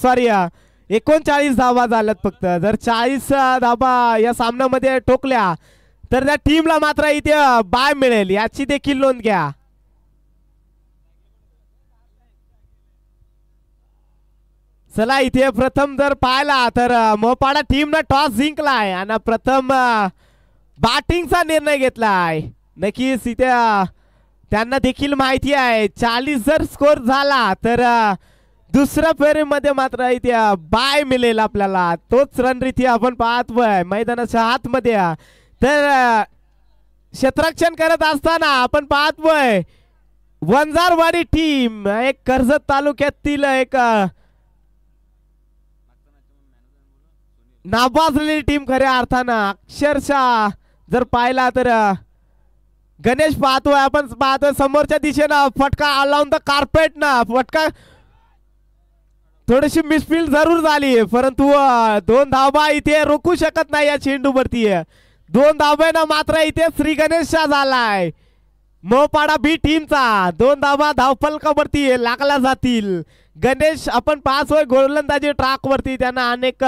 Sorry 39 धावा झाल्यात फक्त. जर 40 धावा या सामन्यामध्ये ठोकल्या तर त्या टीमला मात्र इथे बाय मिळेल, याची देखील नोंद घ्या. चला इथे प्रथम जर पाहिला तर मोपाडा टीमनं टॉस जिंकलाय आणि प्रथम बॅटिंगचा निर्णय घेतलाय. नक्कीच इथे त्यांना देखील माहिती आहे 40 जर स्कोर झाला तर दुसऱ्या फेरीमध्ये मात्र इथे बाय मिळेल आपल्याला. तोच रणनीती आपण पाहतोय मैदानाच्या आतमध्ये. तर क्षेत्ररक्षण करत असताना आपण पाहतोय वंजारवाडी टीम, एक कर्जत तालुक्यातील एक नाबाजलेली टीम खऱ्या अर्थानं. अक्षरशः जर पाहिला तर गणेश पाहतोय, आपण पाहतोय समोरच्या दिशेनं फटका ऑन द कार्पेट ना, फटका थोडीशी मिसफील्ड जरूर झाली परंतु 2 धावा इथे रोखू शकत नाही या चेंडूवरती. 2 धाब्यानं मात्र इथे श्री गणेशचा झालाय मोपाडा बी टीमचा. 2 धावा धावफलकावरती लागल्या जातील. गणेश आपण पाहतोय गोलंदाजी ट्रॅक वरती, त्यांना अनेक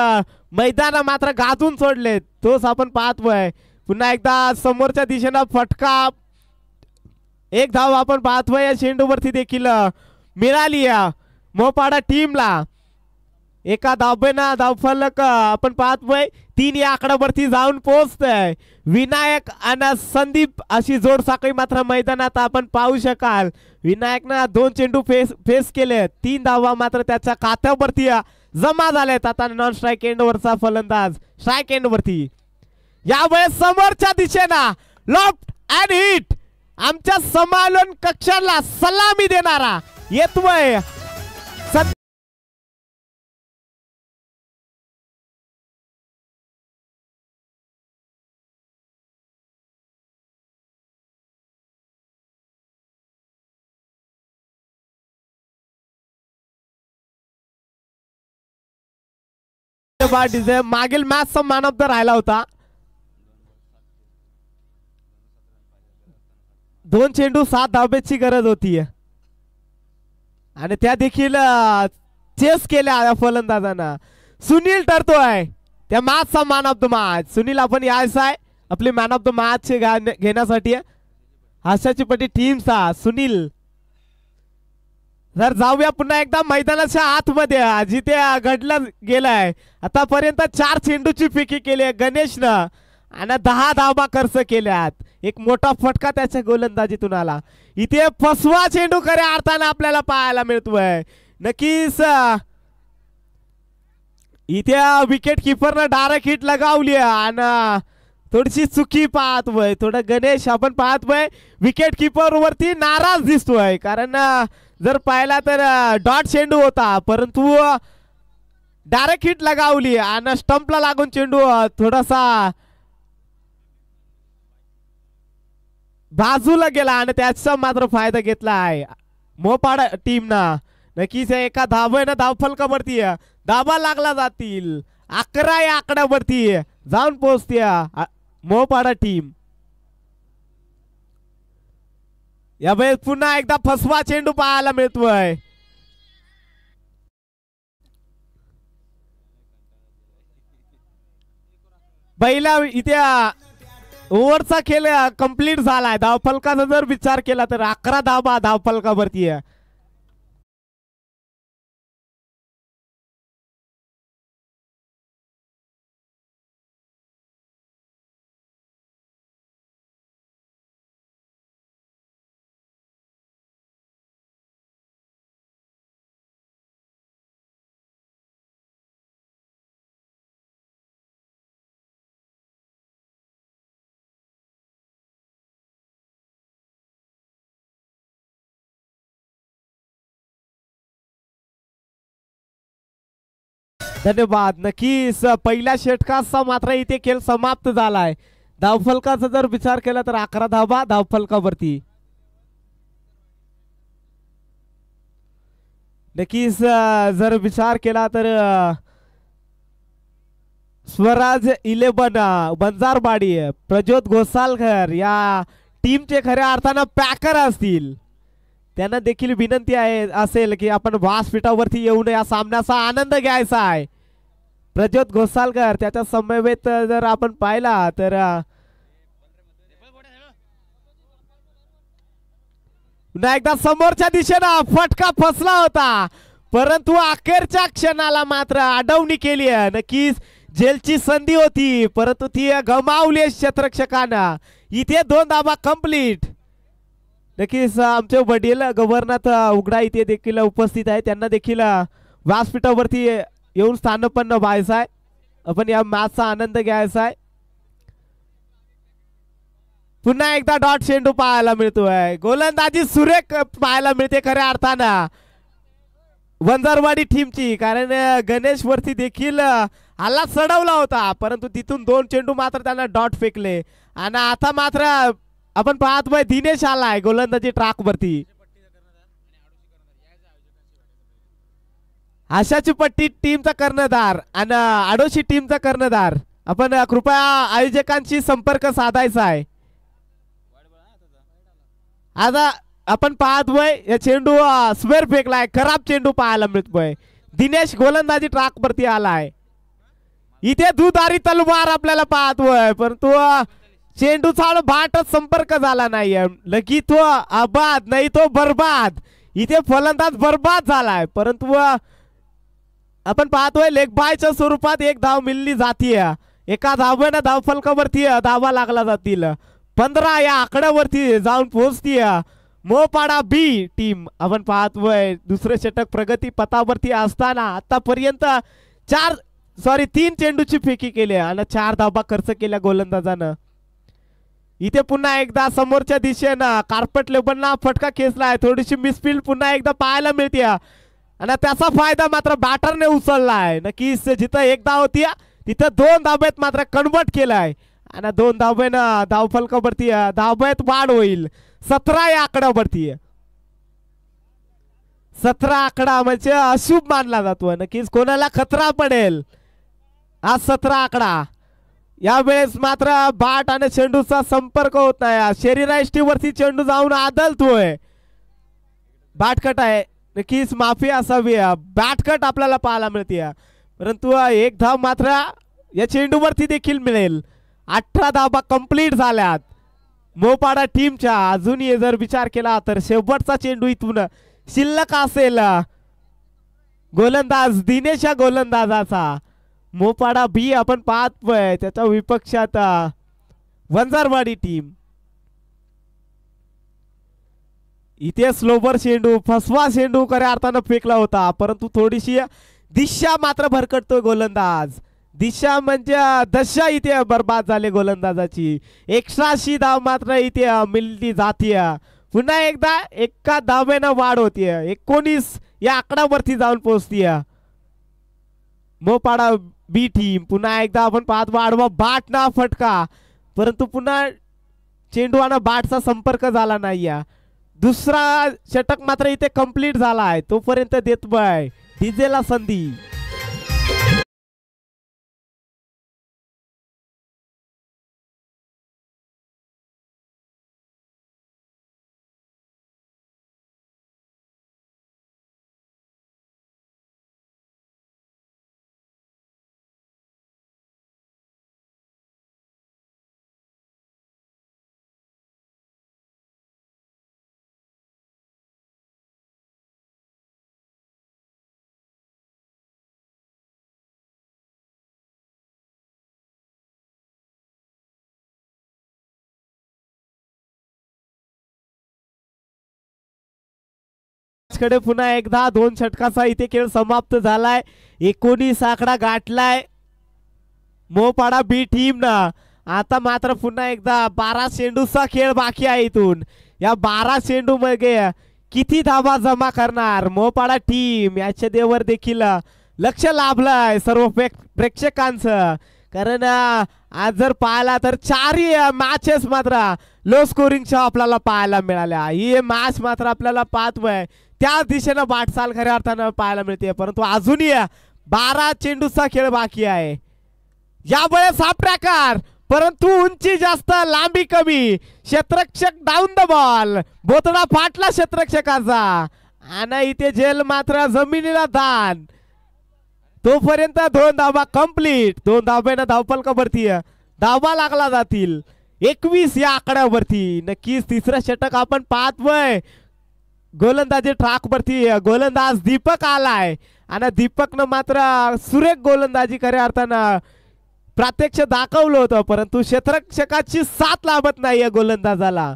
मैदान मात्र गाजून सोडलेत, तोच आपण पाहतोय. पुन्हा एकदा समोरच्या दिशेनं फटका, 1 धाव आपण पाहतोय या चेंडूवरती देखील मिळाली मोपाडा टीमला. एका धावेनं धावफलक आपण पाहतोय 3 या आकड्यावरती जाऊन पोहोचतोय. विनायक आणि संदीप अशी जोड साखळी मात्र मैदानात आपण पाहू शकाल. विनायकनं 2 चेंडू फेस केले, 3 धावा मात्र त्याच्या खात्यावरती जमा झालेत. आता नॉन स्ट्राईक एंडवरचा फलंदाज स्ट्राईक एंडवरती. यावेळेस समोरच्या दिशेनं लॉफ्ट अँड हिट आमच्या समालोचन कक्षाला सलामी देणारा येतोय. मागील मॅचचा मॅन ऑफ द राहिला होता. 2 चेंडू 7 धाब्याची गरज होती आणि त्या देखील चेस केल्या फलंदाजांना. सुनील ठरतोय त्या मॅचचा man of the match. Sunil आपण यायचं आहे आपली मॅन ऑफ द मॅच घेण्यासाठी. आशाची पट्टी टीमचा सुनील. जर जाऊया पुन्हा एकदा मैदानाच्या आतमध्ये जिथे घडलं गेलाय. आतापर्यंत 4 चेंडूची फेकी केली गणेशनं आणि 10 धावा खर्च केल्यात. एक मोठा फटका त्याच्या गोलंदाजीतून आला. इथे फसवा चेंडू खऱ्या अर्थानं आपल्याला पाहायला मिळतोय. नक्कीच इथे विकेट किपरनं डायरेक्ट हिट लगावली आणि थोडीशी चुकी पाहतोय. थोडं गणेश आपण पाहतोय विकेट किपर वरती नाराज दिसतोय, कारण जर पाहिला तर डॉट चेंडू होता परंतु डायरेक्ट हिट लगावली आणि स्टंपला लागून चेंडू थोडासा बाजूला गेला आणि त्याचा मात्र फायदा घेतला आहे मोपाडा टीमनं. नक्कीच एका धावेनं धावफलकावरती धावा लागला जातील. 11 या आकड्यावरती जाऊन पोहोचते मोपाडा टीम. यावेळेस पुन्हा एकदा फसवा चेंडू पाहायला मिळतोय. पहिला इथे ओव्हरचा खेळ कंप्लीट झालाय. धावफलकाचा जर विचार केला तर 11 धावा धावफलकावरती आहे. धन्यवाद. नक्कीच पहिल्या षटकाचा मात्र इथे खेळ समाप्त झालाय. धावफलकाचा जर विचार केला तर 11 धावा धावफलकावरती. नक्कीच जर विचार केला तर स्वराज 11 त्यांना देखील विनंती आहे असेल की आपण व्यासपीठावरती येऊन या सामन्याचा आनंद घ्यायचा आहे. प्रज्योत घोसालकर त्याच्या समवेत जर आपण पाहिला तर पुन्हा एकदा समोरच्या दिशेनं फटका फसला होता, परंतु अखेरच्या क्षणाला मात्र अडवणी केली आहे. नक्कीच जेलची संधी होती परंतु ती गमावली क्षेत्ररक्षकांना. इथे 2 धावा कंप्लीट. नक्कीच आमचे वडील गव्हर्नर उघडा इथे देखील उपस्थित आहे, त्यांना देखील व्यासपीठावरती येऊन स्थानपन्न व्हायचं आहे. आपण या मॅचचा आनंद घ्यायचा आहे. पुन्हा एकदा डॉट चेंडू पाहायला मिळतोय. गोलंदाजी सुरेख पाहायला मिळते खऱ्या अर्थानं वंजारवाडी टीमची, कारण गणेश वरती देखील हल्ला चढवला होता परंतु तिथून 2 चेंडू मात्र त्यांना डॉट फेकले. आणि आता मात्र आपण पाहतोय दिनेश आलाय गोलंदाजी ट्रॅक वरती. आशाची पट्टी टीमचा कर्णधार आणि आडोशी टीमचा कर्णधार. आपण कृपया आयोजकांशी संपर्क साधायचा आहे. आता आपण पाहतोय या चेंडू स्क्वेअर फेकलाय, खराब चेंडू पाहायला मिळतोय. दिनेश गोलंदाजी ट्रॅक वरती आलाय. इथे दुधारी तलवार आपल्याला पाहतोय परंतु चेंडूचा बाटच संपर्क झाला नाहीये. लगी तो आबाद नाही तो बर्बाद. इथे फलंदाज बर्बाद झालाय परंतु आपण पाहतोय लेग बायच्या स्वरूपात 1 धाव मिळली जातीय. एका धावेनं धावफलकावरती धावा लागला जातील. 15 या आकड्यावरती जाऊन पोहोचतीय मोपाडा बी टीम. आपण पाहतोय दुसरे षटक प्रगती पथावरती असताना आतापर्यंत 3 चेंडूची फेकी केली आणि 4 धावा खर्च केल्या गोलंदाजानं. इथे पुन्हा एकदा समोरच्या दिशेनं कार्पेट लेबलना फटका खेचलाय. थोडीशी मिसफील्ड पुन्हा एकदा पाहायला मिळते आणि त्याचा फायदा मात्र बॅटरने उचललाय. नक्कीच जिथं 1 धाव होती तिथं 2 धाब्यात मात्र कन्वर्ट केलाय आणि 2 धाब्यानं धावफलकावरती धाब्यात वाढ होईल. 17 या आकड्यावरती 17 आकडा म्हणजे अशुभ मानला जातो. नक्कीच कोणाला खतरा पडेल हा 17 आकडा. यावेळेस मात्र बाट आणि चेंडूचा संपर्क होत नाही. शरीरायष्टीवरती चेंडू जाऊन आदलतोय. बॅटकट आहे, नक्कीच माफी असावी. बॅटकट आपल्याला पाहायला मिळते परंतु 1 धाव मात्र या चेंडूवरती देखील मिळेल. 18 धावा कंप्लीट झाल्यात मोपाडा टीमच्या. अजूनही जर विचार केला तर शेवटचा चेंडू इथून शिल्लक असेल गोलंदाज दिनेश गोलंदाजाचा. मोपाडा बी आपण पाहतोय त्याच्या विपक्षात वंजारवाडी टीम. इथे स्लोवर चेंडू फसवा चेंडू खऱ्या अर्थानं फेकला होता परंतु थोडीशी दिशा मात्र भरकटतोय गोलंदाज. दिशा म्हणजे दशा इथे बर्बाद झाले गोलंदाजाची. 180 धाव मात्र इथे मिळली जातीय. पुन्हा एकदा एका धावेनं वाढ होतीय. 19 या आकड्यावरती जाऊन पोहोचतीय मोपाडा बी टीम. पुन्हा एकदा आपण पाहत वाढवा बाट ना फटका परंतु पुन्हा चेंडू आणि बाटचा संपर्क झाला नाही. दुसरा षटक मात्र इथे कंप्लीट झाला आहे. तोपर्यंत देतोय डीजेला संधी. कडे पुन्हा एकदा 2 षटकाचा इथे खेळ समाप्त झालाय. 19 आकडा गाठलाय मोपाडा बी टीम ना. आता मात्र पुन्हा एकदा 12 चेंडूचा खेळ बाकी आहे. इथून या 12 चेंडू मध्ये किती धावा जमा करणार मोपाडा टीम याच्या देवर देखील लक्ष लाभलंय सर्व प्रेक्षकांचं. कारण आज जर पाहिला तर 4 मॅचेस मात्र लो स्कोरिंगच्या आपल्याला पाहायला मिळाल्या. ही मॅच मात्र आपल्याला पाहतोय त्या दिशेनं वाटचाल खऱ्या अर्थानं पाहायला मिळते परंतु अजूनही 12 चेंडूचा खेळ बाकी आहे. यावेळेस हा प्रकार परंतु उंची जास्त लांबी कमी, क्षेत्ररक्षक डाऊन द बॉल, बोतडा फाटला क्षेत्ररक्षकाचा आणि इथे झेल मात्र जमिनीला दान. तोपर्यंत 2 धावा कंप्लीट. 2 धाब्यानं धावफलकावरती धावा लागला जातील. 21 या आकड्यावरती. नक्कीच तिसरा षटक आपण पाहतोय. गोलंदाजी ट्रॅक वरती गोलंदाज दीपक आलाय आणि दीपकनं मात्र सुरेख गोलंदाजी खऱ्या अर्थानं प्रत्यक्ष दाखवलं होतं, परंतु क्षेत्ररक्षकाची साथ लाभत नाहीये गोलंदाजाला.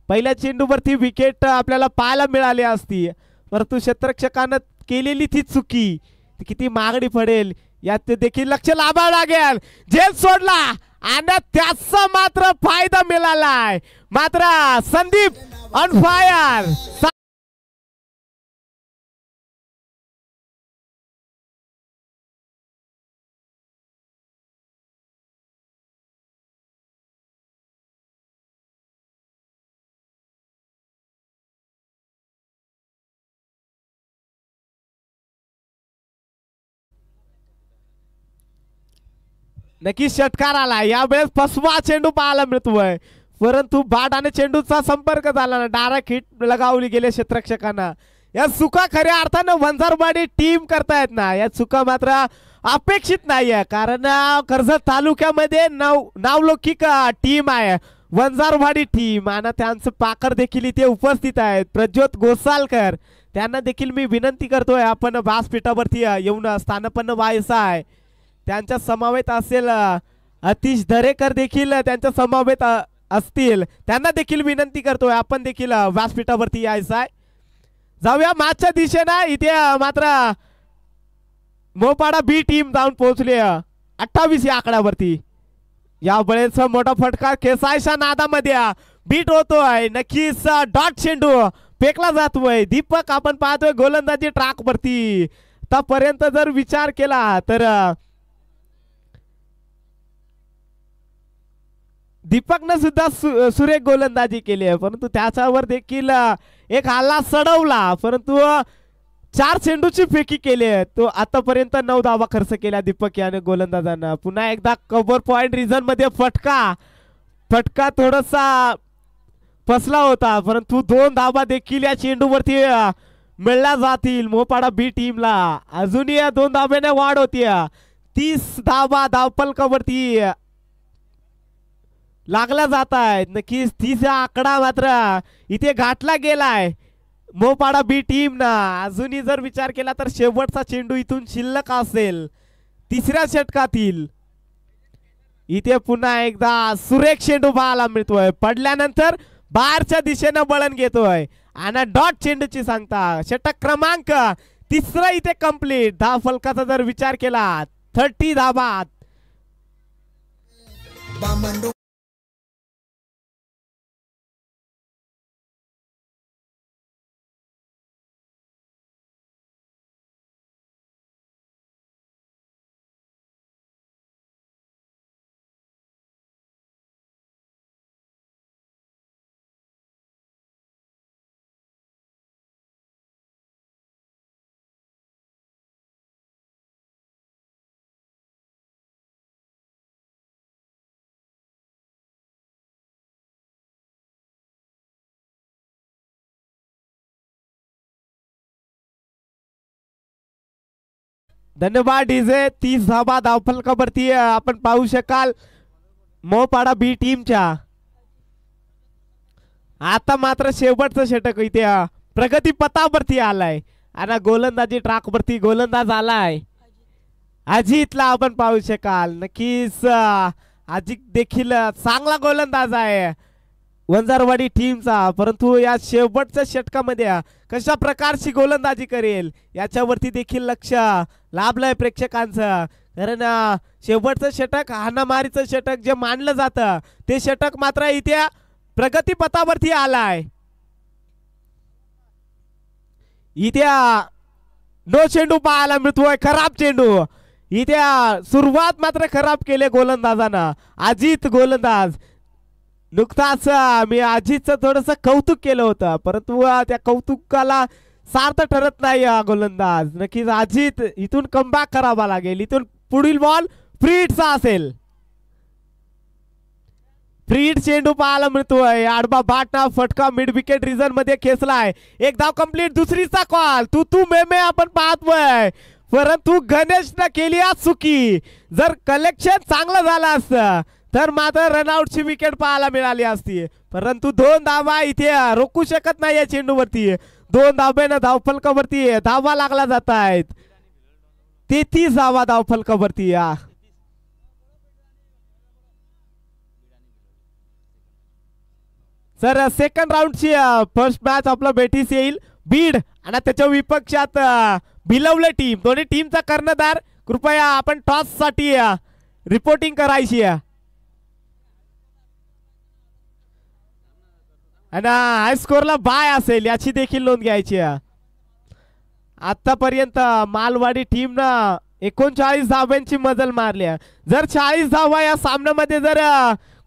पहिल्या चेंडूवरती विकेट आपल्याला पाहायला मिळाली असती, परंतु क्षेत्ररक्षकानं केलेली ती चुकी किती मागणी पडेल यात देखील लक्ष लावावं लागेल. झेल सोडला आणि त्याचा मात्र फायदा मिळालाय. मात्र संदीप ऑन फायर. नक्कीच षटकार आला. यावेळेस 5वा चेंडू पाहायला मिळतोय, परंतु बॅट आणि चेंडूचा संपर्क झाला ना, डायरेक्ट हिट लगावली गेले क्षेत्ररक्षकांना. या चुका खऱ्या अर्थानं वंजारवाडी टीम करतायत ना, या चुका मात्र अपेक्षित नाहीये, कारण कर्जत तालुक्यामध्ये नावलौकिक टीम आहे वंजारवाडी टीम आणि त्यांचं पाकर देखील इथे उपस्थित आहेत. प्रज्योत गोसालकर त्यांना देखील मी विनंती करतोय आपण व्यासपीठावरती येऊन स्थानपन्न व्हायचं आहे. त्यांच्या समवेत असेल अतिश दरेकर देखील त्यांच्या समवेत असतील, त्यांना देखील विनंती करतोय आपण देखील व्यासपीठावरती यायचं आहे. जाऊया मॅचच्या दिशेनं. इथे मात्र मोपाडा बी टीम जाऊन पोहोचली 28 या आकड्यावरती. यावेळेस मोठा फटका केसायच्या नादामध्ये बीट होतोय. नक्कीच डॉट चेंडू फेकला जातोय. दीपक आपण पाहतोय गोलंदाजी ट्रॅक वरती. आतापर्यंत जर विचार केला तर दीपकनं सुद्धा सुरेख गोलंदाजी केली आहे, परंतु त्याच्यावर देखील एक हल्ला चढवला, परंतु 4 चेंडूची फेकी केली आहे. तो आतापर्यंत 9 धावा खर्च केला दीपक याने गोलंदाजांना. पुन्हा एकदा कव्हर पॉइंट रिझन मध्ये फटका थोडासा फसला होता, परंतु 2 धावा देखील या चेंडूवरती मिळल्या जातील मोपाडा बी टीमला. अजूनही 2 धाब्याने वाढ होती. 30 धावा धावफलकावरती लागला जात आहेत. नक्कीच 30 आकडा मात्र इथे गाठला गेलाय मोपाडा बी टीम ना. अजूनही जर विचार केला तर शेवटचा चेंडू इथून शिल्लक असेल तिसऱ्या षटकातील. इथे पुन्हा एकदा सुरेख चेंडू पाहायला मिळतोय. पडल्यानंतर बाहेरच्या दिशेनं बळण घेतोय आणि डॉट चेंडूची सांगता. षटक क्रमांक 3 इथे कंप्लीट. धावफलकाचा जर विचार केला 30 धावा. धन्यवाद डीजे. 30 धावा धावफलकावरती आपण पाहू शकाल मोपाडा बी टीमच्या. आता मात्र शेवटचं षटक इथे प्रगती पथावरती आलाय आणि गोलंदाजी ट्रॅक वरती गोलंदाज आलाय अजितला आपण पाहू शकाल. नक्कीच अजित देखील चांगला गोलंदाज आहे वंजारवाडी टीमचा, परंतु या शेवटच्या षटकामध्ये कशा प्रकारची गोलंदाजी करेल याच्यावरती देखील लक्ष लाभलंय प्रेक्षकांचं. कारण शेवटचं षटक हाणामारीचं षटक जे मानलं जातं ते षटक मात्र इथे प्रगती पथावरती आलाय. इथे नो चेंडू पाहायला मिळतोय, खराब चेंडू. इथे सुरुवात मात्र खराब केले गोलंदाजांना. अजित गोलंदाज नुकताच मी अजितचं थोडंसं कौतुक केलं होतं, परंतु त्या कौतुकाला सार्थ ठरत नाही हा गोलंदाज. नक्कीच अजित इथून कमबॅक करावा लागेल. इथून पुढील बॉल फ्री हिटचा असेल. फ्रीड चेंडू पाहायला मिळतोय. आडबा बाटना फटका मिड विकेट रिझन मध्ये खेचलाय. एक धाव कंप्लीट. दुसरीचा कॉल तू तू मे आपण पाहतोय, परंतु गणेशनं केली आज चुकी. जर कलेक्शन चांगलं झालं असतं तर मात्र रनआउटची विकेट पाहायला मिळाली असती, परंतु 2 धावा इथे रोखू शकत नाही या चेंडूवरती. 2 धाब्यानं धावफलकावरती धावा लागला जात आहेत. 33 धावा धावफलकावरती. सर सेकंड राऊंडची फर्स्ट मॅच आपला भेटीस येईल. बीड आणि त्याच्या विपक्षात भिलवले टीम. दोन्ही टीमचा कर्णधार कृपया आपण टॉस साठी रिपोर्टिंग करायची आहे. आणि हाय स्कोरला बाय असेल याची देखील नोंद घ्यायची आहे. आतापर्यंत मालवाडी टीमनं 39 धाव्यांची मजल मारली. जर 40 धावा या सामन्यामध्ये जर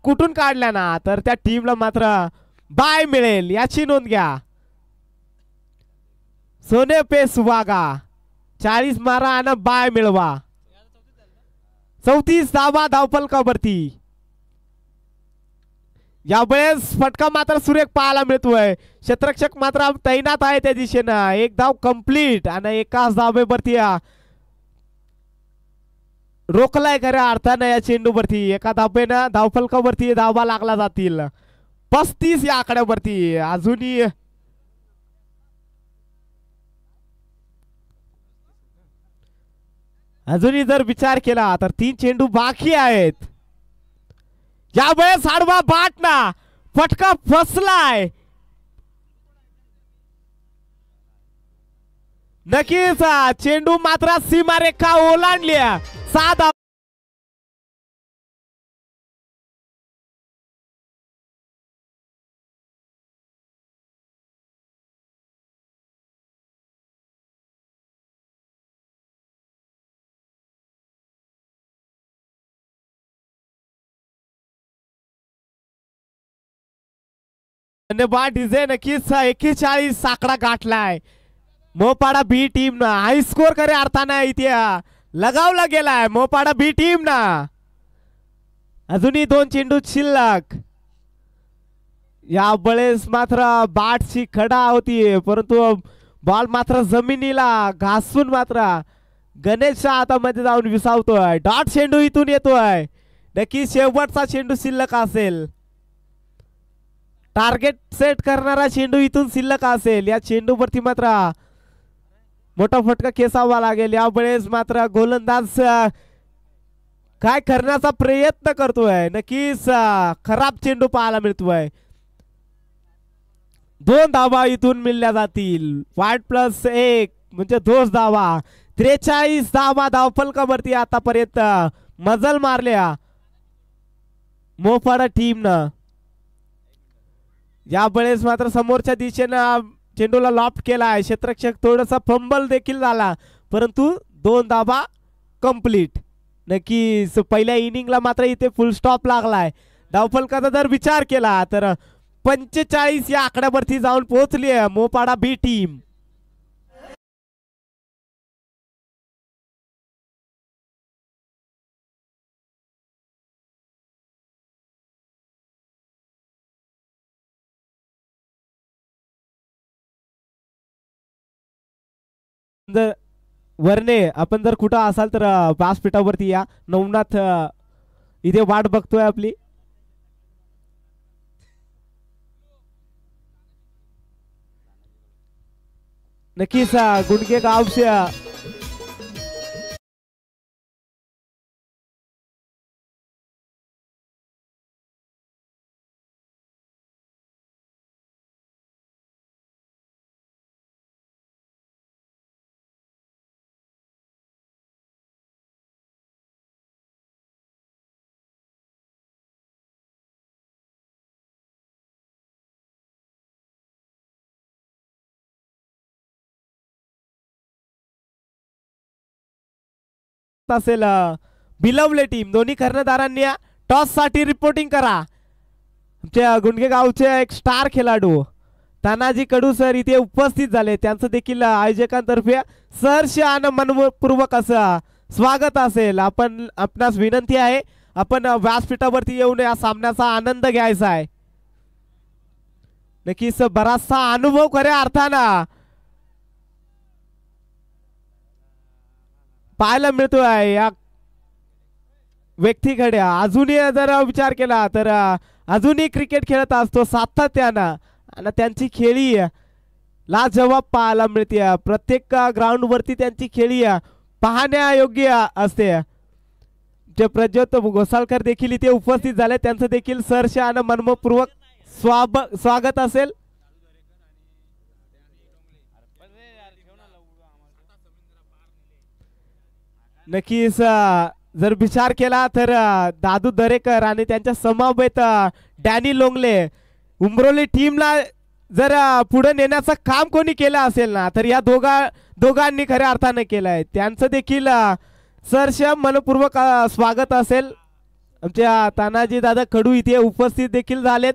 कुठून काढल्या ना तर त्या टीमला मात्र बाय मिळेल याची नोंद घ्या. सोने पे सुहागा 40 मारा आणि बाय मिळवा. 34 धावा धावफलकावरती. यावेळेस फटका मात्र सुरेख पाहायला मिळतोय. क्षेत्ररक्षक मात्र तैनात आहे त्या दिशेनं. एक धाव कंप्लीट आणि एकाच धावेवरती रोखलाय खऱ्या अर्थानं या चेंडूवरती. एका धावेनं धावफलकावरती धावा लागला जातील. 35 या आकड्यावरती. अजूनही जर विचार केला तर 3 चेंडू बाकी आहेत. यावेळेस आडवा बाटना फटका फसलाय. नक्कीच चेंडू मात्र सीमारेखा ओलांडली. 7 धन्यवाद डीजे. नक्कीच 41 आकडा गाठलाय. मोपाडा बी टीम ना हाय स्कोर करे अर्थानं इथे लगावला गेलाय. मोपाडा बी टीम ना अजूनही 2 चेंडू शिल्लक. यावेळेस मात्र बाटची खडा होती, परंतु बॉल मात्र जमिनीला घासून मात्र गणेशच्या हातामध्ये जाऊन विसावतोय. डॉट चेंडू इथून येतोय. नक्की शेवटचा चेंडू शिल्लक असेल. टार्गेट सेट करणारा चेंडू इथून शिल्लक असेल. या चेंडूवरती मात्र मोठा फटका खेचावा लागेल. यावेळेस मात्र गोलंदाज काय करण्याचा प्रयत्न करतोय. नक्कीच खराब चेंडू पाहायला मिळतोय. 2 धावा इथून मिळल्या जातील. 5+1 म्हणजे 2 धावा. 43 धावा धावफलकावरती आतापर्यंत मजल मारल्या मोपाडा टीमनं. यावेळेस मात्र समोरच्या दिशेनं चेंडूला लॉफ्ट केलाय. क्षेत्ररक्षक थोडासा फंबल देखील झाला, परंतु 2 धावा कंप्लीट. नक्कीच पहिल्या इनिंगला मात्र इथे फुल स्टॉप लागलाय. धावफलकाचा जर विचार केला तर 45 या आकड्यावरती जाऊन पोहोचली आहे मोपाडा बी टीम. जर वरने आपण जर कुठं असाल तर व्यासपीठावरती या. नवनाथ इथे वाट बघतोय आपली. नक्कीच गुंडके गावचे असेल. भिलवले टीम दोन्ही कर्णधारांनी टॉस साठी रिपोर्टिंग करा. आमच्या गुंडगे गावचे एक स्टार खेळाडू तानाजी कडू सर इथे उपस्थित झाले. त्यांचं देखील आयोजकांतर्फे सहर्ष आणि मनपूर्वक असं स्वागत असेल. आपणास विनंती आहे आपण व्यासपीठावरती येऊन या सामन्याचा आनंद घ्यायचा आहे. नक्कीच बराचसा अनुभव खऱ्या अर्थानं पाहायला मिळतोय या व्यक्तीकडे. अजूनही जर विचार केला तर अजूनही क्रिकेट खेळत असतो सातत्यानं आणि त्यांची खेळी लाजवाब पाहायला मिळते. प्रत्येक ग्राउंड वरती त्यांची खेळी पाहण्यायोग्य असते. जे प्रज्योत घोसाळकर देखील इथे उपस्थित झाले त्यांचं देखील सहर्ष आणि मनपूर्वक स्वागत असेल. नक्कीच जर विचार केला तर दादू दरेकर आणि त्यांच्या समवेत डॅनी लोंगले उमरोली टीमला जर पुढे नेण्याचं काम कोणी केलं असेल ना तर या दोघांनी खऱ्या अर्थाने केलं आहे. त्यांचं देखील सहर्ष मनपूर्वक स्वागत असेल. आमच्या तानाजी दादा कडू इथे उपस्थित देखील झालेत.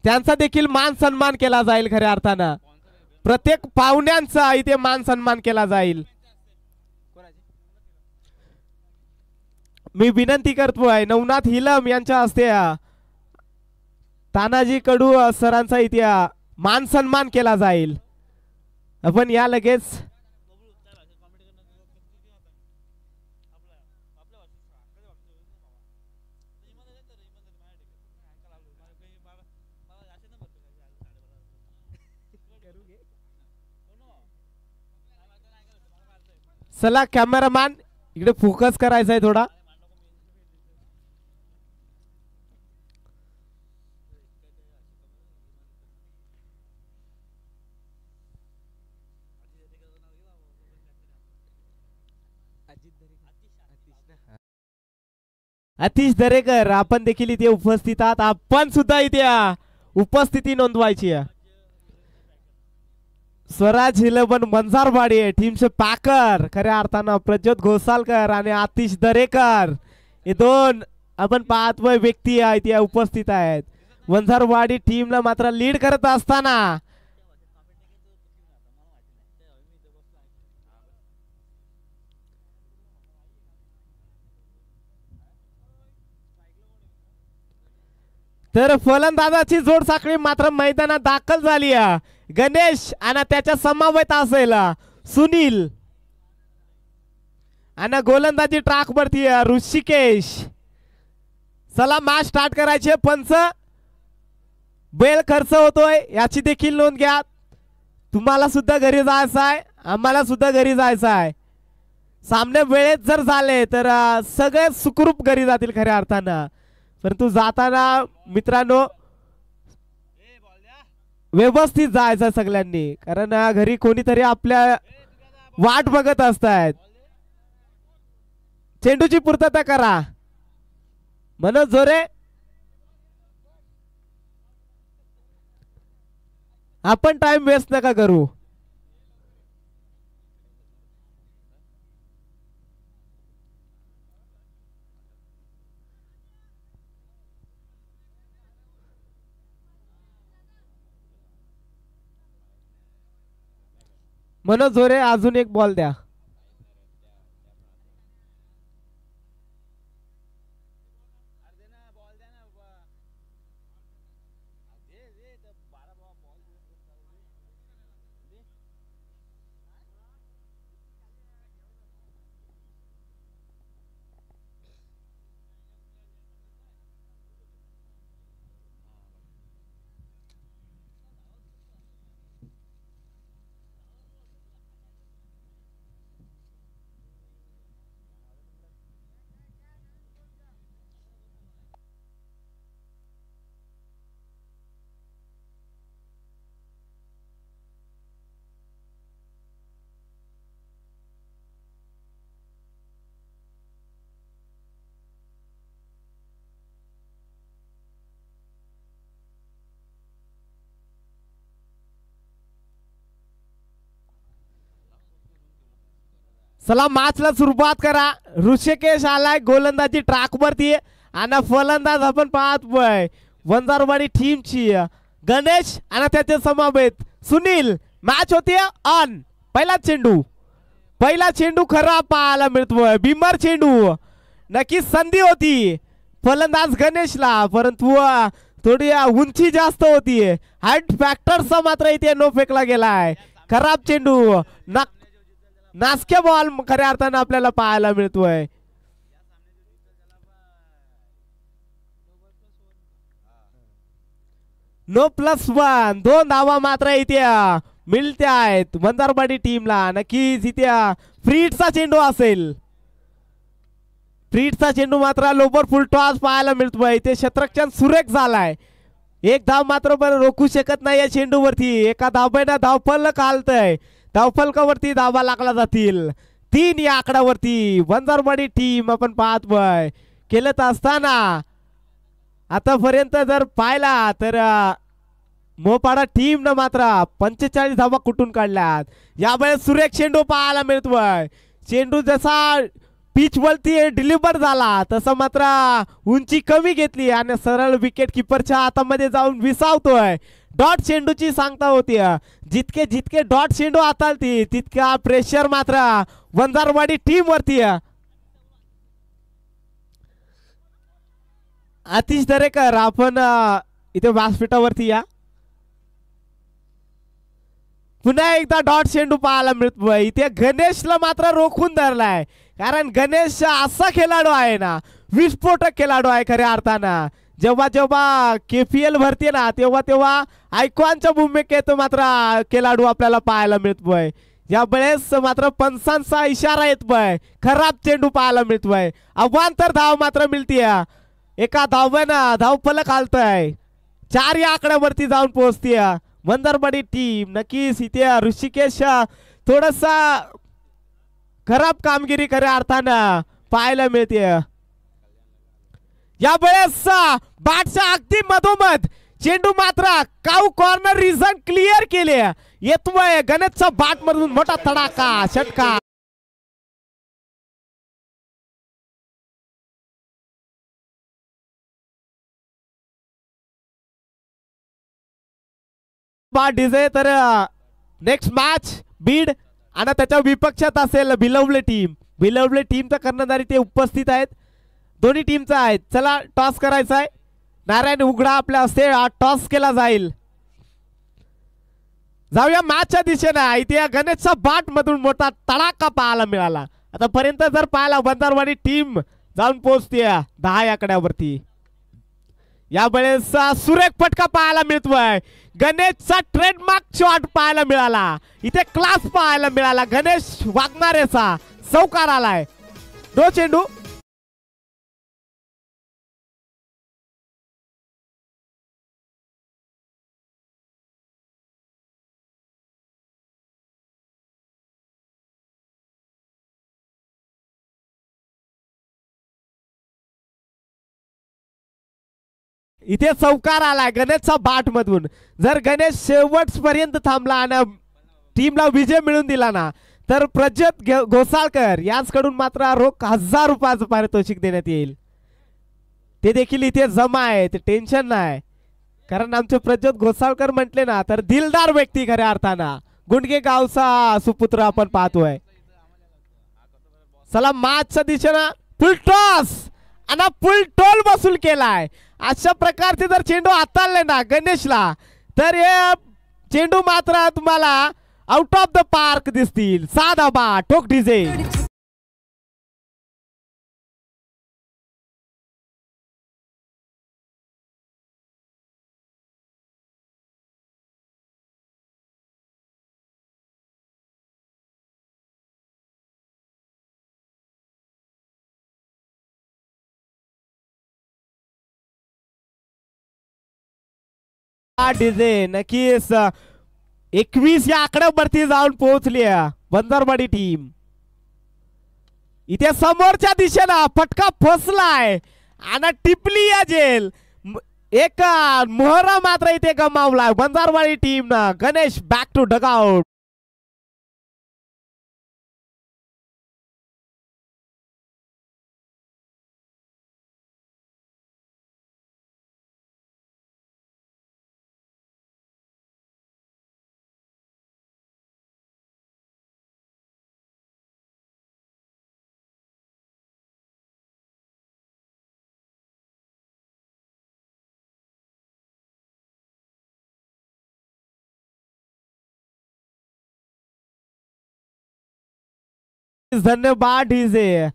त्यांचा देखील मान सन्मान केला जाईल. खऱ्या अर्थानं प्रत्येक पाहुण्यांचा इथे मान सन्मान केला जाईल. मी विनंती करतोय नवनाथ हिलम यांच्या हस्ते तानाजी कडू सरांचा इथे मान सन्मान केला जाईल. आपण या लगेच चला कॅमेरामॅन इकडे फोकस करायचा आहे थोडा. अतिश दरेकर आपण देखील इथे उपस्थित आहात. आपण सुद्धा इथे उपस्थिती नोंदवायची आहे. स्वराज 11 मंजारवाडी टीमचे पॅकर खऱ्या अर्थानं प्रज्योत घोसाळकर आणि आतिश दरेकर हे दोन आपण पाहतोय व्यक्ती इथे उपस्थित आहेत. मंजारवाडी टीमला मात्र लीड करत असताना तर फलंदाजाची जोड साखळी मात्र मैदानात दाखल झाली आहे. गणेश आणि त्याच्या समवेत असेल सुनील आणि गोलंदाजी ट्रॅक वरती ऋषिकेश. चला मॅच स्टार्ट करायचे. पंच बेल खर्च होतोय याची देखील नोंद घ्या. तुम्हाला सुद्धा घरी जायचं आहे आम्हाला सुद्धा घरी जायचं आहे. सामने वेळेत जर झाले तर सगळे सुखरूप घरी जातील खऱ्या अर्थानं. परंतु जाताना मित्रांनो व्यवस्थित जायचं सगळ्यांनी कारण घरी कोणीतरी आपल्या वाट बघत असतात. चेंडूची पूर्तता करा. मनोज जोरे आपण टाइम वेस्ट नका करू. मनोज जोरे अजून एक बॉल द्या. चला मॅचला सुरुवात करा. ऋषिकेश आलाय गोलंदाजी ट्रॅक वरती आणि फलंदाज आपण पाहतोय वंजारवाडी टीमची गणेश आणि त्याचे समवेत सुनील. मॅच होती ऑन. पहिला चेंडू खरा पाहायला मिळतोय. बिमर चेंडू नक्कीच संधी होती फलंदाज गणेशला, परंतु थोडी उंची जास्त होती. हाईट फॅक्टरचा मात्र इथे नो फेकला गेलाय. खराब चेंडू, नासक्या बॉल खऱ्या अर्थानं आपल्याला पाहायला मिळतोय. नो +1. 2 धावा मात्र इथे मिळते आहेत वंजारवाडी टीमला. नक्कीच इथे फ्रीटचा चेंडू असेल. फ्रीटचा चेंडू मात्र लोबर फुल टॉस पाहायला मिळतोय. इथे क्षेत्ररक्षण सुरेख झालाय. एक धाव मात्र पण रोखू शकत नाही या चेंडूवरती. एका धावपैना धावफलक आलतय. धावफलकावरती धावा लागला जातील. 3 या आकड्यावरती वंजारवाडी टीम आपण पाहतोय खेळत असताना. आतापर्यंत जर पाहिला तर मोपाडा टीम न मात्र 45 धावा कुठून काढल्यात. यावेळेस सुरेख चेंडू पाहायला मिळतोय. चेंडू जसा पिच वरती डिलिव्हर झाला तसा मात्र उंची कमी घेतली आणि सरळ विकेट किपरच्या हातामध्ये जाऊन विसावतोय. डॉट चेंडूची सांगता होती. जितके जितके डॉट चेंडू हाताळती तितका प्रेशर मात्र वंजारवाडी टीम वरती. आतिश दरेकर आपण इथे व्यासपीठावरती या. पुन्हा एकदा डॉट चेंडू पाहायला मिळतोय. इथे गणेशला मात्र रोखून धरलाय. कारण गणेश असा खेळाडू आहे ना, विस्फोटक खेळाडू आहे खऱ्या अर्थानं. जेव्हा जेव्हा KPL भरते ना तेव्हा तेव्हा आयकॉनच्या भूमिकेत मात्र खेळाडू आपल्याला पाहायला मिळतोय. यावेळेस मात्र पंचांचा इशारा येतोय. खराब चेंडू पाहायला मिळतोय. अवांतर धाव मात्र मिळतीय. एका धावेनं धावफलक आलतय. 4 या आकड्यावरती जाऊन पोहोचतीय वंजारवाडी टीम. नक्कीच इथे ऋषिकेश थोडासा खराब कामगिरी खऱ्या अर्थानं पाहायला मिळते. यावेळेस बॅटच्या अगदी मधोमध चेंडू मात्र काऊ कॉर्नर रिझन क्लिअर केले. येतोय गणेशचा बॅट मधून मोठा तडाखा षटकार. डीजे तर नेक्स्ट मॅच बीड आणि त्याच्या विपक्षात असेल भिलवले टीम. भिलवले टीमचा कर्णधारी ते उपस्थित आहेत. दोन्ही टीमचा आहेत. चला टॉस करायचा आहे. नारायण उघडा आपल्या हस्ते टॉस केला जाईल. जाऊया मॅचच्या दिशेने. इथे गणेशचा बॅट मधून मोठा तडाखा पाहायला मिळाला. आतापर्यंत जर पाहायला वंजारवाडी टीम जाऊन पोहोचते 10 आकड्यावरती. यावेळेस सुरेख फटका पाहायला मिळतोय. गणेशचा ट्रेडमार्क शॉट पाहायला मिळाला. इथे क्लास पाहायला मिळाला. गणेश वाघमारेचा चौकार आलाय. नो चेंडू. इथे चौकार आलाय गणेशचा बॅट मधून. जर गणेश शेवटपर्यंत थांबला आणि टीमला विजय मिळवून दिला ना तर प्रज्योत घोसाळकर याचकडून मात्र रोख 1000 रुपयाचं पारितोषिक देण्यात येईल. ते देखील इथे जमा आहे. ते टेन्शन नाही. कारण आमचे प्रज्योत घोसाळकर म्हटले ना तर दिलदार व्यक्ती खऱ्या अर्थानं. गुंडगे गावचा सुपुत्र आपण पाहतोय. चला मॅचच्या दिशेनं फुल टॉस आणि फुल टोल वसूल केलाय. अशा प्रकारचे जर चेंडू हाताळले ना गणेशला तर हे चेंडू मात्र तुम्हाला आउट ऑफ द पार्क दिसतील. 6 धावा ठोक डीजे. डीजे नक्कीच 21 या आकड्यावरती जाऊन पोहोचली वंजारवाडी टीम. इथे समोरच्या दिशेला फटका फसलाय आणि टिपली या जेल. एक मोहरा मात्र इथे गमावलाय वंजारवाडी टीम ना. Ganesh back to dugout. धन्यवाद डीजे.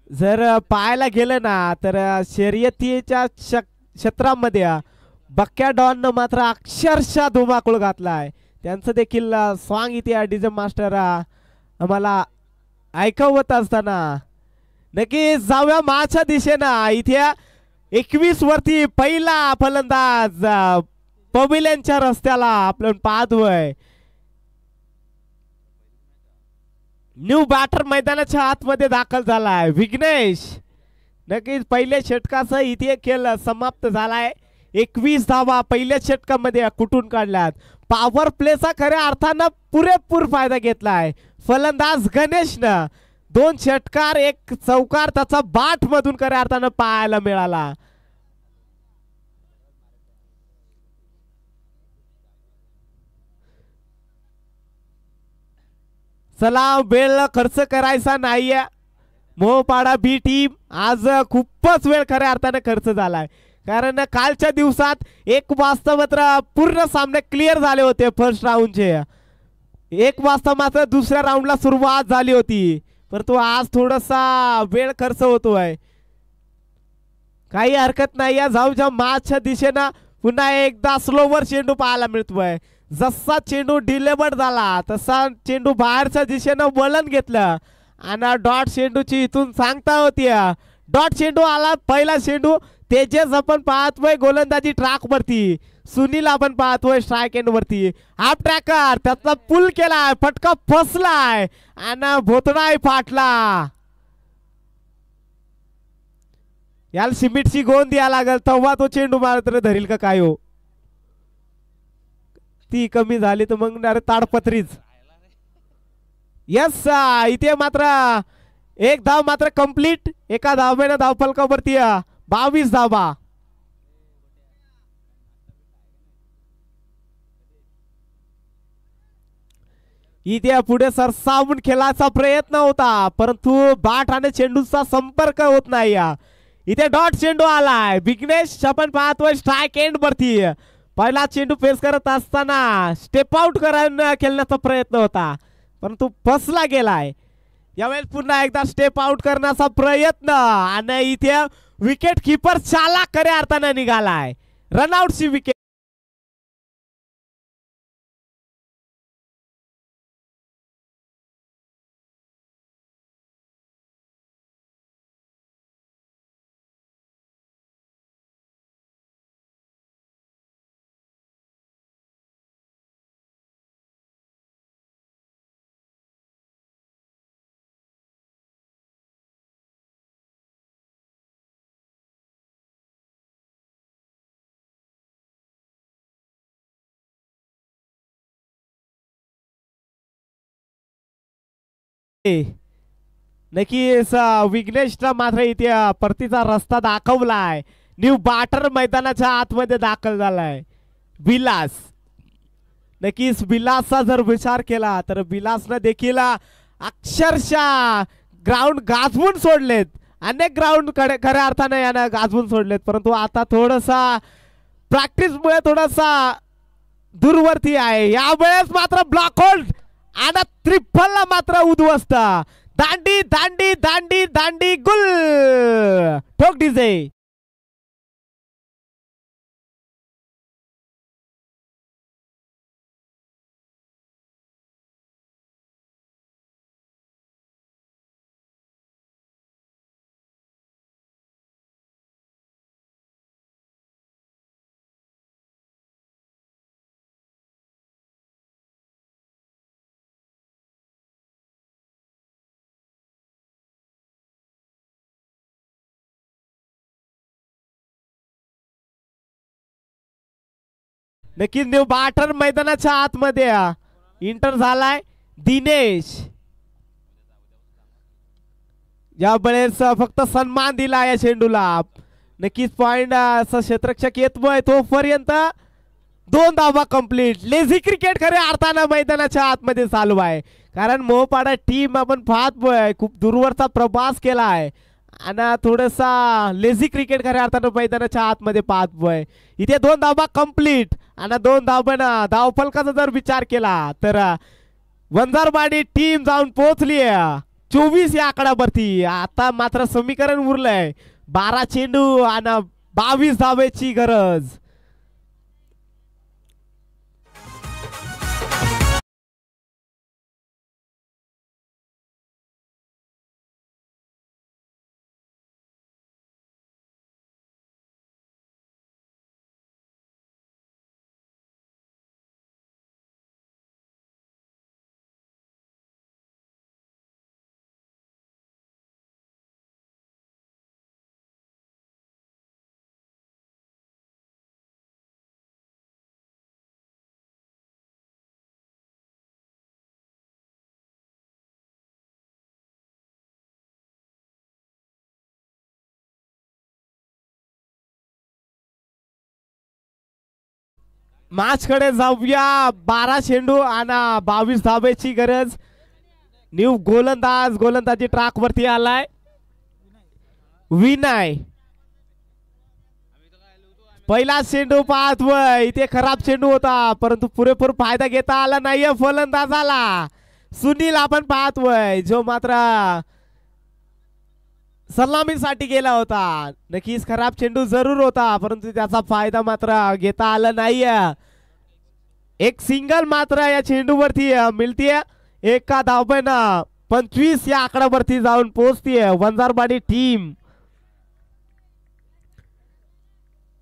जर पाहायला गेलं ना तर शर्यतीच्या क्षेत्रामध्ये बक्या डॉन मात्र अक्षरशः धुमाकूळ घातलाय. त्यांचं देखील सॉन्ग इथे डीजे मास्टर आम्हाला ऐकवत असताना नक्की जाऊया माच्या दिशेनं. इथे 21 वरती पहिला फलंदाज पवेलियनच्या रस्त्याला आपण पाहतोय. न्यू बॅटर मैदानाच्या आतमध्ये दाखल झालाय विघ्नेश. नक्कीच पहिल्या षटकाचा इथे खेळ समाप्त झालाय. 21 धावा पहिल्या षटकामध्ये कुठून काढल्यात. पॉवर प्लेचा खऱ्या अर्थानं पुरेपूर फायदा घेतलाय फलंदाज गणेशनं. 2 षटकार 1 चौकार त्याचा बाट मधून खऱ्या अर्थानं पाहायला मिळाला. चला वेळ खर्च करायचा नाहीये. मोहपाडा बी टीम आज खूपच वेळ खऱ्या अर्थाने खर्च झालाय. कारण कालच्या दिवसात 1 वाजता मात्र पूर्ण सामने क्लिअर झाले होते फर्स्ट राऊंडचे. 1 वाजता मात्र दुसऱ्या राऊंडला सुरुवात झाली होती. परंतु आज थोडासा वेळ खर्च होतोय. काही हरकत नाही. जाऊच्या मॅचच्या दिशेनं पुन्हा एकदा स्लोवर चेंडू पाहायला मिळतोय. जसा चेंडू डिलिव्हर्ड झाला तसा चेंडू बाहेरच्या दिशेनं वळण घेतलं आणि डॉट चेंडूची इथून सांगता होती. डॉट चेंडू आला. पहिला चेंडू तेजस आपण पाहतोय गोलंदाजी ट्रॅक वरती. सुनील आपण पाहतोय स्ट्राइक एंड वरती. हाफ ट्रॅकर त्याचा पुल केलाय. फटका फसलाय आणि भोतडाय फाटला. याला सिमेंटची गोंद द्यायला लागेल तेव्हा तो चेंडू मात्र धरील का काय हो. ती कमी झाली तर मग ताडपत्रीच. यस इथे मात्र 1 धाव मात्र कंप्लीट. एका धावेनं धावफलकावरती 22 धावा. इथे पुढे सरसावून खेळायचा प्रयत्न होता परंतु बॅट आणि चेंडूचा संपर्क होत नाही. इथे डॉट चेंडू आलाय. विघ्नेश आपण पाहतोय स्ट्राइक एंड वरती. पहिला चेंडू फेस करत असताना स्टेप आउट खेळण्याचा प्रयत्न होता परंतु फसला गेलाय. यावेळेस पुन्हा एकदा स्टेप आउट करण्याचा प्रयत्न आणि इथे विकेट कीपर चालाक खऱ्या अर्थाने निघालाय. रनआउटची विकेट. नक्कीच विघ्नेशला मात्र इथे परतीचा रस्ता दाखवलाय. न्यू बॅटर मैदानाच्या आतमध्ये दाखल झालाय विलास. नक्कीच विलासचा जर विचार केला तर विलासनं देखील अक्षरशः ग्राउंड गाजवून सोडलेत. अनेक ग्राउंड खऱ्या अर्थाने यानं गाजवून सोडलेत परंतु आता थोडासा प्रॅक्टिसमुळे थोडासा दूरवरती आहे. यावेळेस मात्र ब्लॉक होल्ड आणि त्रिफलला मात्र उद्ध्वस्त. दांडी दांडी दांडी दांडी गुल. ठोक डीजे. नक्कीच न्यू बॅटर मैदानाच्या आतमध्ये इंटर झालाय दिनेश. यावेळेस फक्त सन्मान दिला या चेंडूला. नक्कीच पॉइंट क्षेत्ररक्षक येतोय तोपर्यंत 2 धावा कंप्लीट. लेझी क्रिकेट खऱ्या अर्थानं मैदानाच्या आतमध्ये चालू आहे कारण मोहपाडा टीम आपण पाहतोय खूप दूरवरचा प्रवास केलाय आणि थोडासा लेझी क्रिकेट खऱ्या अर्थानं मैदानाच्या आतमध्ये पाहतोय. इथे 2 धावा कंप्लीट आणि 2 धावांना धावफलकाचा जर विचार केला तर वंजारवाडी टीम जाऊन पोहोचली 24 या आकड्यावरती. आता मात्र समीकरण उरलंय 12 चेंडू आणि 22 धावेची गरज. मॅच कडे जाऊया. 12 चेंडू आणि 22 धावेची गरज. न्यू गोलंदाजी ट्रॅक वरती आलाय विनय. पहिला चेंडू पाहतोय. इथे खराब चेंडू होता परंतु पुरेपूर फायदा घेता आला नाहीये फलंदाजाला. सुनील आपण पाहतोय जो मात्र सलामीसाठी गेला होता. नक्कीच खराब चेंडू जरूर होता परंतु त्याचा फायदा मात्र घेता आला नाहीये. एक सिंगल मात्र या चेंडूवरती मिळतीये. एका धावेनं 25 या आकड्यावरती जाऊन पोहोचतीये वंजारवाडी टीम.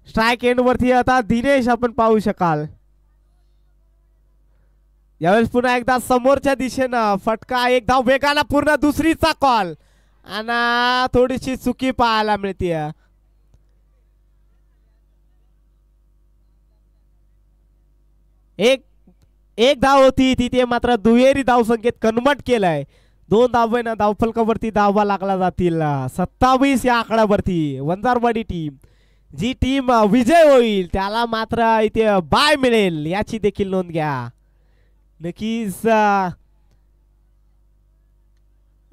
स्ट्राइक एंड वरती आता दिनेश आपण पाहू शकाल. यावेळेस पुन्हा एकदा समोरच्या दिशेनं फटका. एक धाव वेगाला पूर्ण दुसरीचा कॉल आणि थोडीशी चुकी पाहायला मिळते. एक धाव होती तिथे मात्र दुहेरी धाव संख्येत कन्वर्ट केलाय. 2 धावेनं धावफलकावरती धावा लागला जातील. 27 या आकड्यावरती वंजारवाडी टीम. जी टीम विजय होईल त्याला मात्र इथे बाय मिळेल याची देखील नोंद घ्या. नक्कीच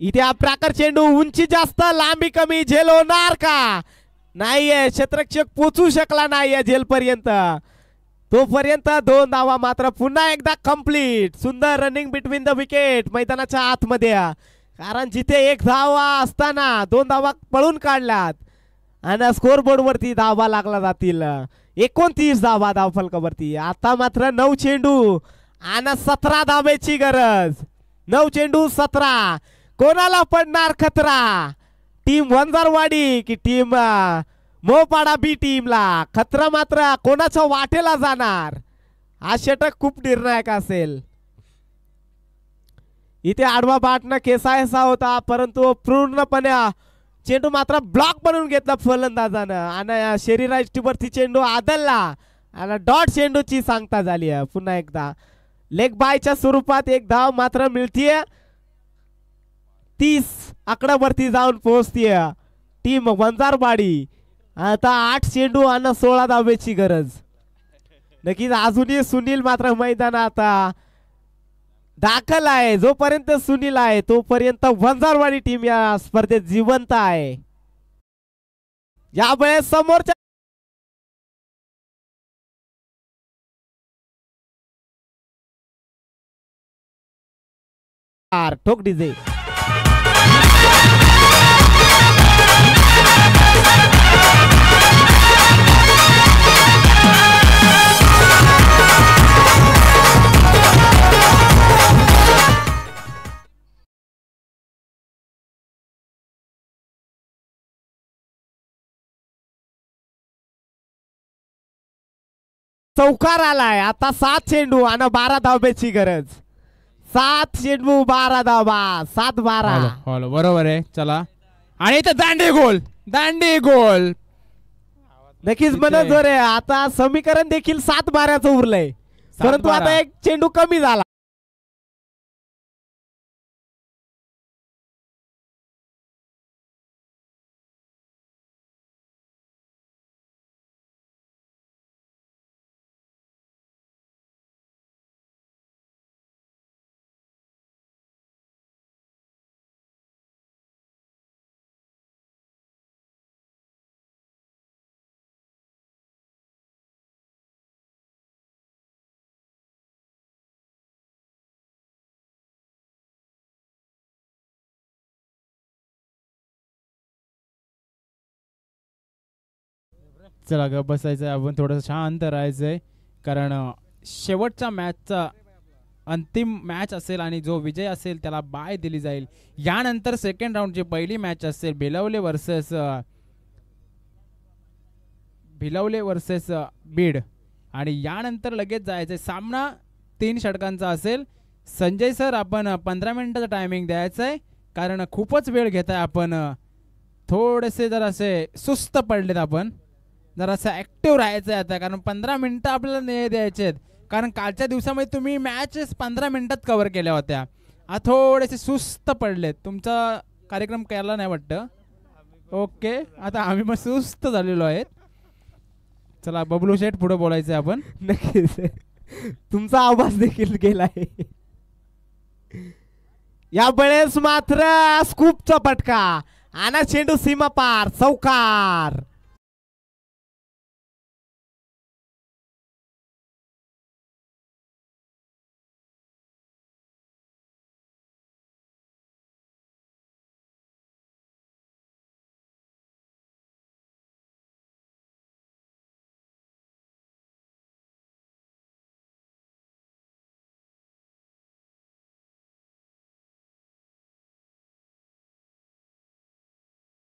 इथे हा प्राकर चेंडू. उंची जास्त लांबी कमी. झेल होणार का नाहीये. क्षेत्ररक्षक पोचू शकला नाहीये झेल पर्यंत. तोपर्यंत 2 धावा मात्र पुन्हा एकदा कंप्लीट. सुंदर रनिंग बिटवीन द विकेट मैदानाच्या आतमध्ये. कारण जिथे 1 धावा असताना 2 धावा पळून काढल्यात आणि स्कोर बोर्ड वरती धावा लागला जातील. 29 धावा धावफलकावरती. आता मात्र 9 चेंडू आणि 17 धावेची गरज. 9 चेंडू 17. कोणाला पडणार खतरा. टीम वंजारवाडी की टीम मोपाडा बी टीमला. खतरा मात्र कोणाच्या वाटेला जाणार हा षटक खूप निर्णायक असेल. इथे आडवा बाटना केसायसा होता परंतु पूर्णपणे चेंडू मात्र ब्लॉक बनवून घेतला फलंदाजानं आणि शरीरावरती चेंडू आदलला आणि डॉट चेंडूची सांगता झाली. पुन्हा एकदा लेग बायच्या स्वरूपात 1 धाव मात्र मिळतीये. 30 आकड्यावरती जाऊन पोहोचतीये टीम वंजारवाडी. आता 8 चेंडू आणि 16 धावेची गरज. नक्कीच अजूनही सुनील मात्र मैदानात दाखल आहे. जोपर्यंत सुनील आहे तोपर्यंत वंजारवाडी टीम या स्पर्धेत जिवंत आहे. यावेळेस समोरच्या ठोक डीजे. चौकार आलाय. आता 7 चेंडू आणि 12 धावेची गरज. 7 चेंडू 12 धावा. 7-12. बरोबर आहे. चला आणि इथं दांडी गोल. दांडी गोल. नक्कीच म्हणत रे. आता समीकरण देखील 7-12चं उरलंय परंतु आता 1 चेंडू कमी झाला. चला ग बसायचंय आपण थोडंसं शांत राहायचंय कारण शेवटच्या मॅचचा अंतिम मॅच असेल आणि जो विजय असेल त्याला बाय दिली जाईल. यानंतर सेकंड राऊंडची पहिली मॅच असेल भिलवले वर्सेस बीड आणि यानंतर लगेच जायचंय. सामना 3 षटकांचा असेल. संजय सर आपण 15 मिनिटाचा टायमिंग द्यायचा आहे कारण खूपच वेळ घेत आहे आपण. थोडेसे जरासे सुस्त पडलेत आपण. जरासं ॲक्टिव्ह राहायचं आहे आता कारण 15 मिनटं आपल्याला द्यायचे आहेत कारण कालच्या दिवसामध्ये तुम्ही मॅचेस 15 मिनिटात कव्हर केल्या होत्या. थोडेसे सुस्त पडलेत. तुमचा कार्यक्रम केला नाही वाटतं. ओके आता आम्ही मग सुस्त झालेलो आहेत. चला बबलू शेठ पुढे बोलायचं आहे आपण. नक्कीच तुमचा आवाज देखील गेलाय. या वेळेस मात्र स्कूपचा फटका आणि चेंडू सीमा पार चौकार.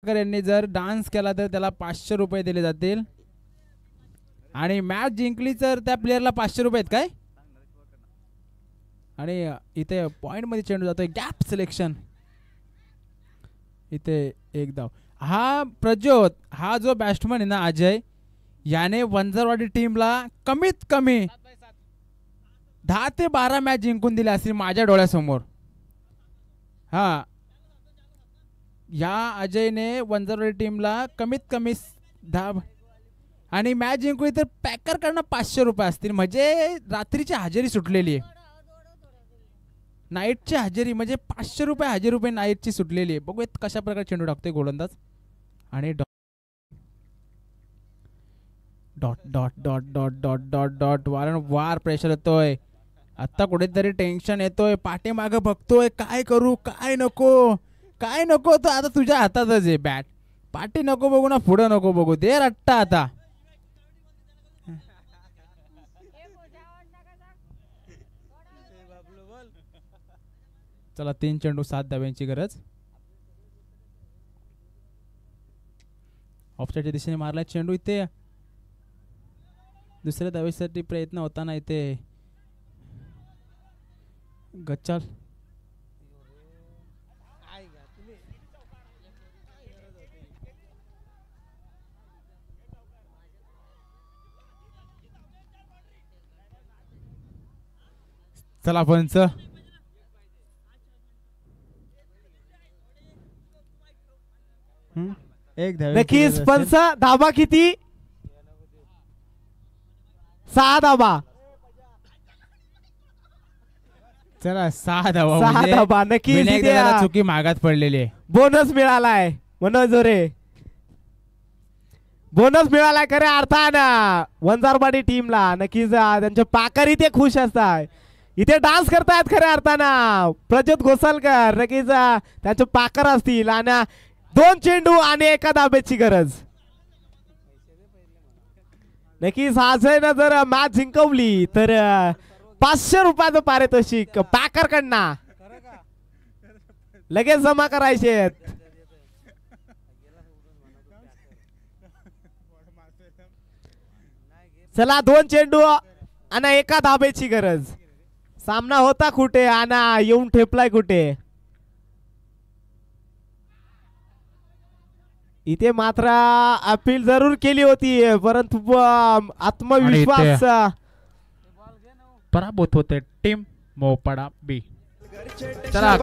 यांनी जर डान्स केला तर त्याला 500 रुपये दिले जातील आणि मॅच जिंकली तर त्या प्लेयरला 500 रुपये आहेत काय. आणि इथे पॉइंट मध्ये चेंडू जातोय. Gap selection. इथे एक धाव. हा प्रज्योत हा जो बॅट्समन आहे ना अजय याने वंजारवाडी टीमला कमीत कमी 10 ते 12 मॅच जिंकून दिल्या असतील माझ्या डोळ्यासमोर. हा या अजयने वंजारवाडी टीमला कमीत कमी 10 आणि मॅच जिंकली तर पॅकरकडनं 500 रुपये असतील. म्हणजे रात्रीची हजेरी सुटलेली आहे. नाईटची हजेरी म्हणजे 500 रुपये 1000 रुपये नाईटची सुटलेली आहे. बघूयात कशा प्रकारे चेंडू टाकतोय गोलंदाज आणि dot dot dot dot dot dot dot वारंवार प्रेशर येतोय. आता कुठेतरी टेन्शन येतोय. पाठीमागं बघतोय काय करू काय नको काय नको. तर आता तुझ्या हातातच आहे बॅट. पाठी नको बघू ना पुढं नको बघू. दे रट्टा आता. चला 3 चेंडू 7 धाव्यांची गरज. ऑफसाईडच्या दिशेने मारला चेंडू. इथे दुसऱ्या धावेसाठी प्रयत्न होताना इथे गच्चाल. चला पंच. एक धाव. नक्कीच पंच. धाबा किती? 6 धाबा. चला 6 धावा. 6 धाबा. नक्कीच चुकी मागात पडलेली आहे. बोनस मिळालाय मनोज जोरे. बोनस मिळालाय खऱ्या अर्थानं वंजारवाडी टीमला. नक्कीच त्यांचे पाकर इथे खुश असतात. इथे डान्स करतायत खऱ्या अर्थानं प्रज्योत घोसालकर. नक्कीच त्यांचे पाकर असतील. आणि 2 चेंडू आणि 1 धाब्याची गरज. नक्कीच अजयनं जर मॅच जिंकवली तर 500 रुपयाचं पारितोषिक पाकर कडनं लगेच जमा करायचे. चला 2 चेंडू आणि 1 धाब्याची गरज. सामना होता कुठे आणि येऊन ठेपलाय कुठे. इथे मात्र अपील जरूर केली होती परंतु आत्मविश्वास पराभूत होते टीम मोपाडा बी. चला